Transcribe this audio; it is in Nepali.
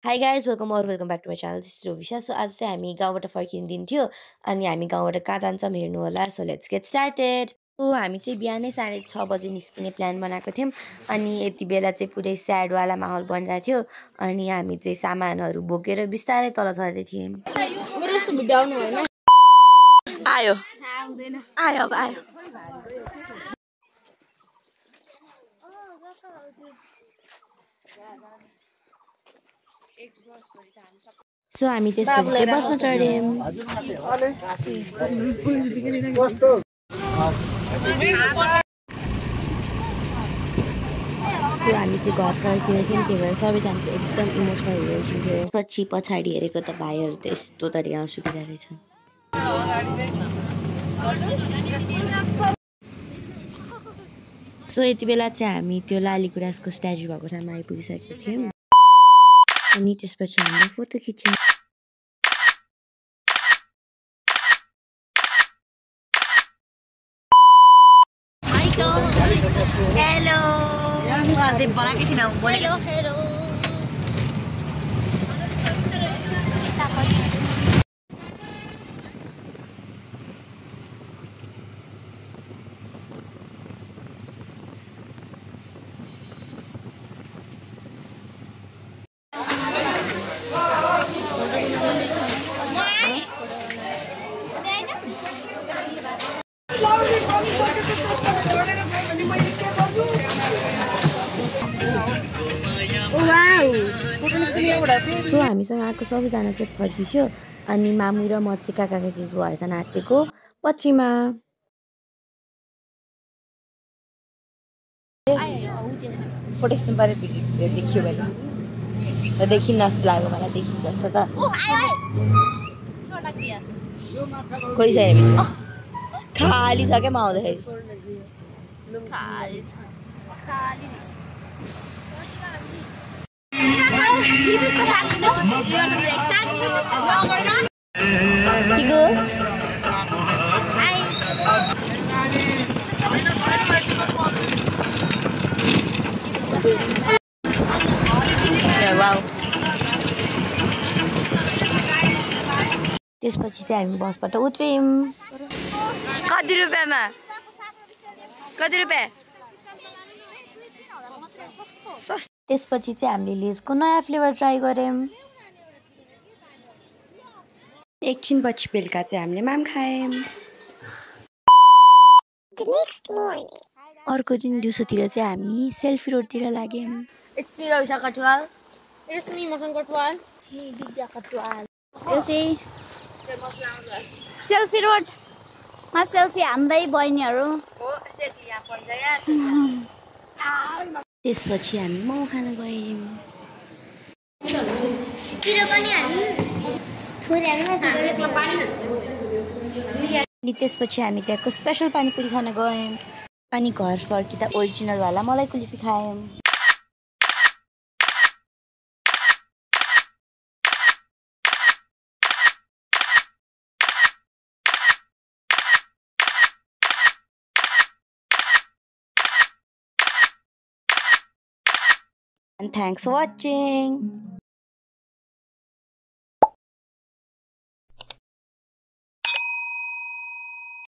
High guys welcome back to my channel this रोभिसा सो आज चाहिँ हामी गाउँबाट फर्किने दिन थियो अनि हामी गाउँबाट कहाँ जान्छौँ हेर्नु होला so let's get started. So हामी चाहिँ बिहानै 6:30 निस्किने प्लान बनाएको थियौँ अनि यति बेला चाहिँ पुरै स्याडवाला माहौल बनिरहेको थियो अनि हामी चाहिँ सामानहरू बोकेर बिस्तारै तल झर्दै थियौँ। आयो आयो अब आयो। सो हामी त्यसपछि चाहिँ बसमा चढ्यौँ। सो हामी चाहिँ घर फर्किएर थियौँ त्यही भएर सबैजना चाहिँ एकदम इमोसनल भइरहेको थियो। त्यसपछि पछाडि हेरेको त भाइहरू त यस्तो तरिका आँसु रहेछन्। सो यति बेला चाहिँ हामी त्यो लालीगुराँसको स्ट्याचु भएको ठाउँमा आइपुगिसकेको थियौँ अनि त्यसपछि हामीले फोटो खिच्यौँ। हेलो सो हामीसँग आएको सबैजना चाहिँ फर्किसक्यो अनि मामु र म चाहिँ काका काकीको घर जान आँटेको पछिमा। फोटो खिच्नु पऱ्यो देखियो भने देखिन जस्तो लाग्यो मलाई देखिन जस्तो त कोही छैन खाली छ क्या म आउँदाखेरि। त्यसपछि चाहिँ हामी बसबाट उत्रौँ। कति रुपियाँमा? कति रुपियाँ? त्यसपछि चाहिँ हामीले लेजको नयाँ फ्लेभर ट्राई गऱ्यौँ। एकछिनपछि बेलुका चाहिँ हामीले माम खायौँ। अर्को दिन दिउँसोतिर चाहिँ हामी सेल्फी रोडतिर लाग्यौँ। It's me Ravisha Katwal. It's me Mohan Katwal. It's me Vidya Katwal. You see? Selfie road. मा सेल्फी हान्दै बहिनीहरु हो सेल्फी यहाँ पन्छ यार। त्यसपछि हामी मोमो खान गयौँ। सितिर पनि हामी थोरै हाल्नु त्यसमा पानी अनि त्यसपछि हामी त्यहाँको स्पेशल पानीपुरी खान गयौँ अनि घर फर्किँदा ओरिजिनल वाला मलाई कुल्फी खायौँ। And thanks for watching.